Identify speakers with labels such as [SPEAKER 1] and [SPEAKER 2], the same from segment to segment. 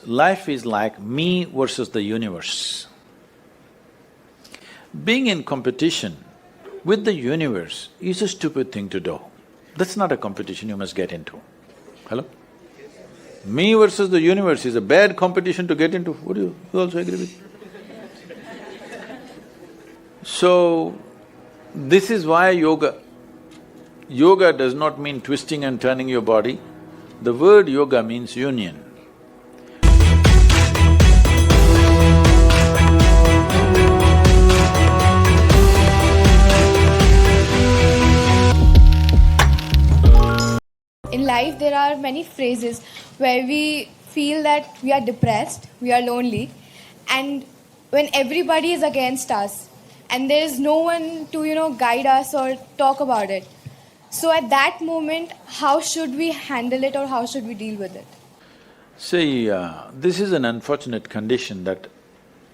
[SPEAKER 1] Life is like me versus the universe. Being in competition with the universe is a stupid thing to do. That's not a competition you must get into. Hello? Me versus the universe is a bad competition to get into. Would you also agree with me? So, this is why yoga does not mean twisting and turning your body. The word yoga means union.
[SPEAKER 2] In life, there are many phases where we feel that we are depressed, we are lonely, and when everybody is against us, and there is no one to, guide us or talk about it. So at that moment, how should we handle it or how should we deal with it?
[SPEAKER 1] See, this is an unfortunate condition that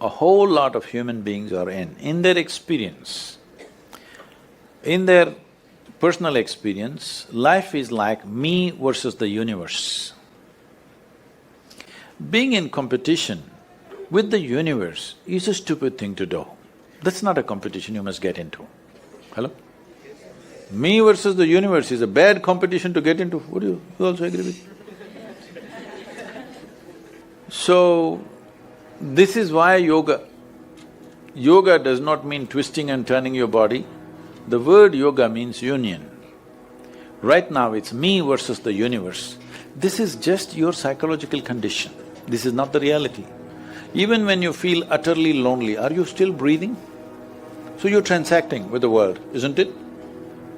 [SPEAKER 1] a whole lot of human beings are in. In their experience, in their personal experience, life is like me versus the universe. Being in competition with the universe is a stupid thing to do. That's not a competition you must get into. Hello? Me versus the universe is a bad competition to get into. Would you also agree with me? So, this is why yoga does not mean twisting and turning your body. The word yoga means union. Right now it's me versus the universe. This is just your psychological condition. This is not the reality. Even when you feel utterly lonely, are you still breathing? So you're transacting with the world, isn't it?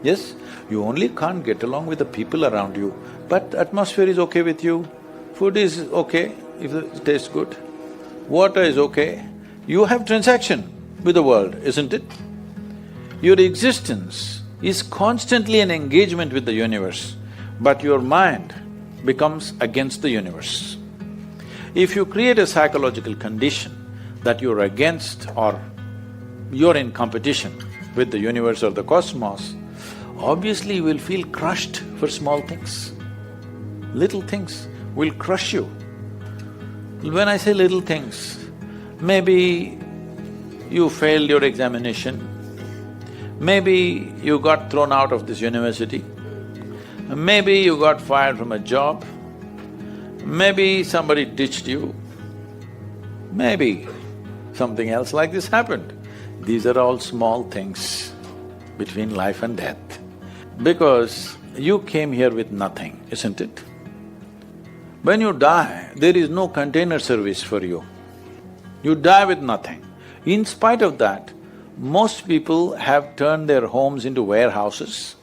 [SPEAKER 1] Yes? You only can't get along with the people around you, but atmosphere is okay with you, food is okay if it tastes good, water is okay. You have transaction with the world, isn't it? Your existence is constantly an engagement with the universe, but your mind becomes against the universe. If you create a psychological condition that you're against or you're in competition with the universe or the cosmos, obviously you will feel crushed for small things. Little things will crush you. When I say little things, maybe you failed your examination, maybe you got thrown out of this university, maybe you got fired from a job, maybe somebody ditched you, maybe something else like this happened. These are all small things between life and death. Because you came here with nothing, isn't it? When you die, there is no container service for you. You die with nothing. In spite of that, most people have turned their homes into warehouses.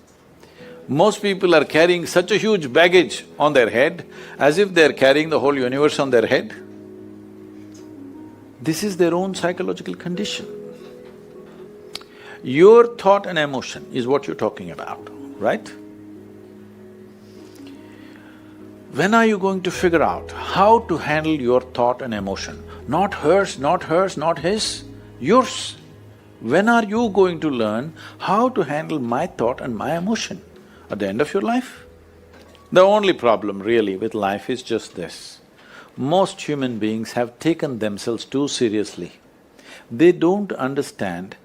[SPEAKER 1] Most people are carrying such a huge baggage on their head as if they're carrying the whole universe on their head. This is their own psychological condition. Your thought and emotion is what you're talking about, right? When are you going to figure out how to handle your thought and emotion? Not hers, not his, yours. When are you going to learn how to handle my thought and my emotion? At the end of your life? The only problem really with life is just this. Most human beings have taken themselves too seriously. They don't understand.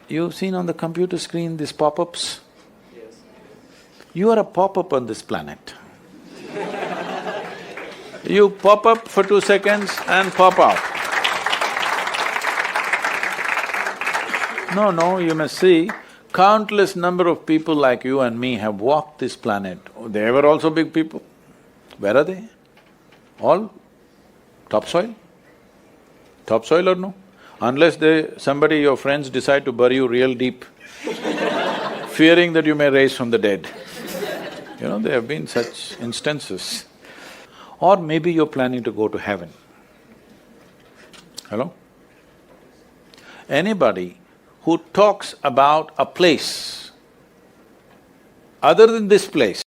[SPEAKER 1] You've seen on the computer screen these pop-ups? Yes. You are a pop-up on this planet. You pop up for 2 seconds and pop out. No, you must see, countless number of people like you and me have walked this planet. They were also big people. Where are they? All topsoil? Topsoil or no? Unless somebody, your friends decide to bury you real deep, fearing that you may rise from the dead. There have been such instances. Or maybe you're planning to go to heaven. Hello? Anybody who talks about a place other than this place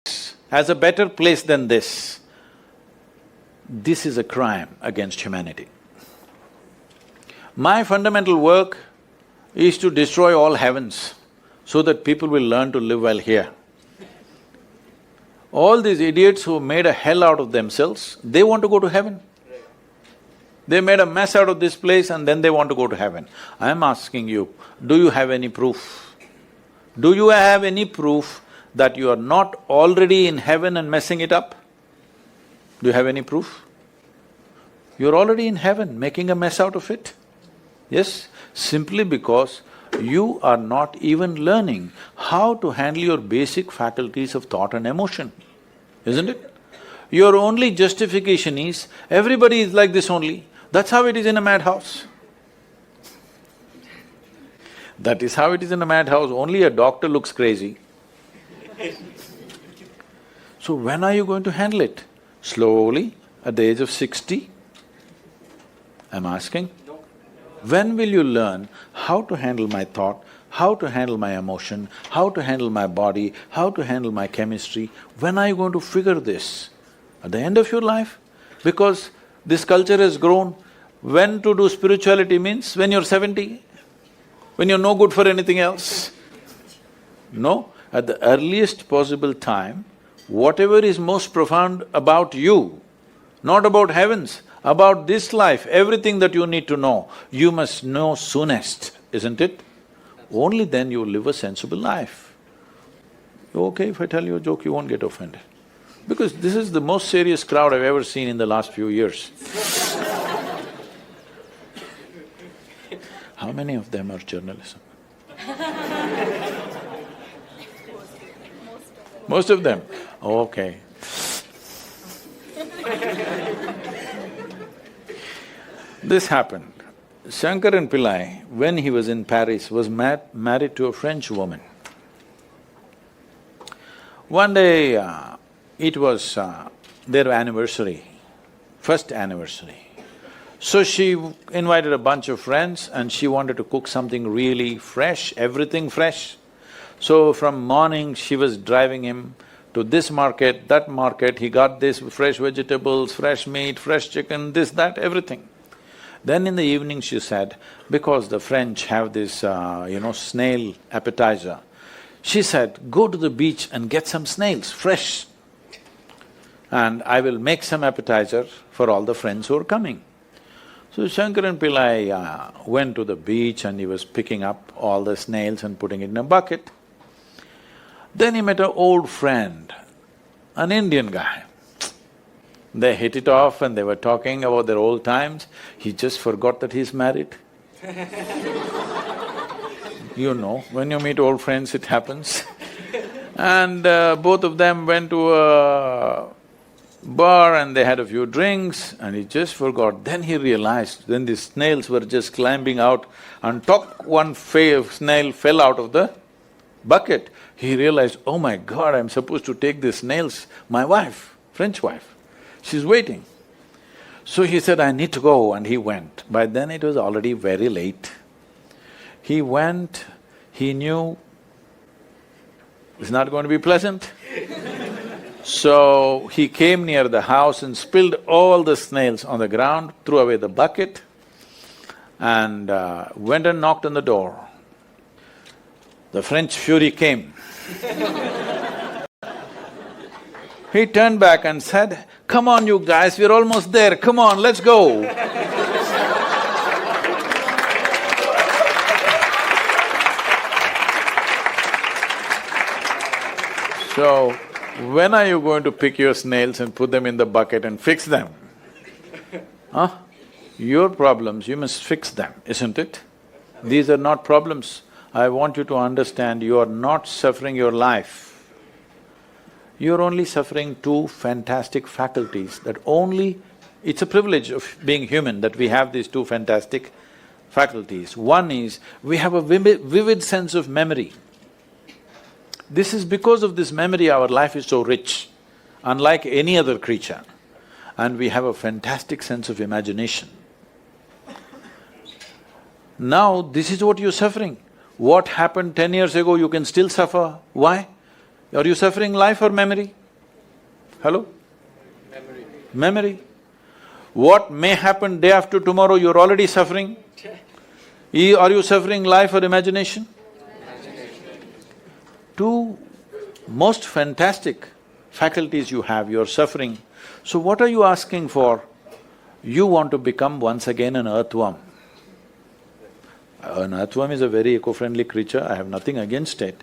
[SPEAKER 1] as a better place than this is a crime against humanity. My fundamental work is to destroy all heavens so that people will learn to live well here. All these idiots who made a hell out of themselves, they want to go to heaven. They made a mess out of this place and then they want to go to heaven. I am asking you, do you have any proof? Do you have any proof that you are not already in heaven and messing it up? Do you have any proof? You're already in heaven, making a mess out of it. Yes, simply because you are not even learning how to handle your basic faculties of thought and emotion, isn't it? Your only justification is, everybody is like this only. That's how it is in a madhouse. That is how it is in a madhouse, only a doctor looks crazy. So when are you going to handle it? Slowly, at the age of 60? I'm asking. When will you learn how to handle my thought, how to handle my emotion, how to handle my body, how to handle my chemistry? When are you going to figure this? At the end of your life? Because this culture has grown. When to do spirituality means when you're 70, when you're no good for anything else. No, at the earliest possible time, whatever is most profound about you, not about heavens, about this life, everything that you need to know, you must know soonest, isn't it? Only then you live a sensible life. Okay, if I tell you a joke, you won't get offended. Because this is the most serious crowd I've ever seen in the last few years. How many of them are journalism? Most of them? Okay. This happened. Shankaran Pillai, when he was in Paris, was married to a French woman. One day, it was their anniversary, first anniversary. So she invited a bunch of friends and she wanted to cook something really fresh, everything fresh. So from morning, she was driving him to this market, that market, he got this fresh vegetables, fresh meat, fresh chicken, this, that, everything. Then in the evening she said, because the French have this, snail appetizer, she said, go to the beach and get some snails, fresh. And I will make some appetizer for all the friends who are coming. So Shankaran Pillai went to the beach and he was picking up all the snails and putting it in a bucket. Then he met an old friend, an Indian guy. They hit it off and they were talking about their old times. He just forgot that he's married. You know, when you meet old friends, it happens. And both of them went to a bar and they had a few drinks and he just forgot. Then he realized, then the snails were just climbing out and one snail fell out of the bucket. He realized, oh my God, I'm supposed to take these snails, my wife, French wife. She's waiting. So he said, I need to go, and he went. By then it was already very late. He went, he knew it's not going to be pleasant. So he came near the house and spilled all the snails on the ground, threw away the bucket and went and knocked on the door. The French fury came. He turned back and said, come on you guys, we're almost there, come on, let's go. So, when are you going to pick your snails and put them in the bucket and fix them? Huh? Your problems, you must fix them, isn't it? These are not problems. I want you to understand, you are not suffering your life. You're only suffering two fantastic faculties that only… It's a privilege of being human that we have these two fantastic faculties. One is, we have a vivid sense of memory. This is because of this memory our life is so rich, unlike any other creature. And we have a fantastic sense of imagination. Now, this is what you're suffering. What happened 10 years ago, you can still suffer. Why? Are you suffering life or memory? Hello?
[SPEAKER 3] Memory.
[SPEAKER 1] Memory. What may happen day after tomorrow, you're already suffering. Are you suffering life or imagination? Two most fantastic faculties you have, you're suffering. So what are you asking for? You want to become once again an earthworm. An earthworm is a very eco-friendly creature, I have nothing against it.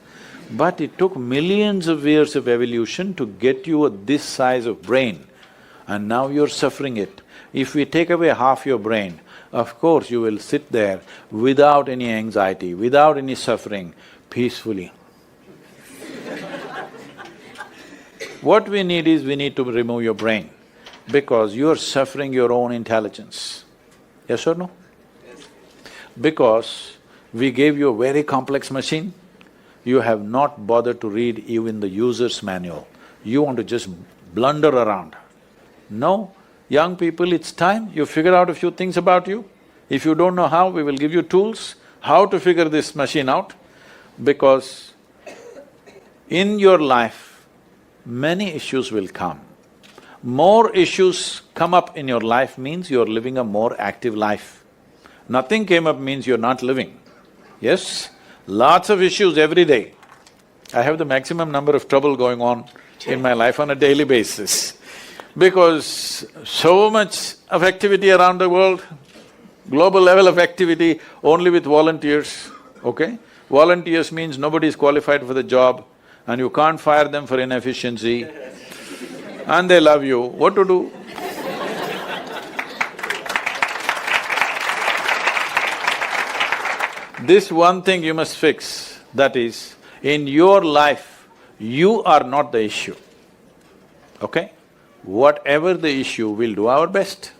[SPEAKER 1] But it took millions of years of evolution to get you this size of brain, and now you're suffering it. If we take away half your brain, of course you will sit there without any anxiety, without any suffering, peacefully. What we need is, we need to remove your brain, because you're suffering your own intelligence. Yes or no? Yes. Because we gave you a very complex machine, you have not bothered to read even the user's manual. You want to just blunder around. No, young people, it's time you figure out a few things about you. If you don't know how, we will give you tools how to figure this machine out, because in your life, many issues will come. More issues come up in your life means you're living a more active life. Nothing came up means you're not living. Yes? Lots of issues every day. I have the maximum number of trouble going on in my life on a daily basis, because so much of activity around the world, global level of activity only with volunteers, okay? Volunteers means nobody is qualified for the job and you can't fire them for inefficiency and they love you, what to do? This one thing you must fix, that is, in your life, you are not the issue, okay? Whatever the issue, we'll do our best.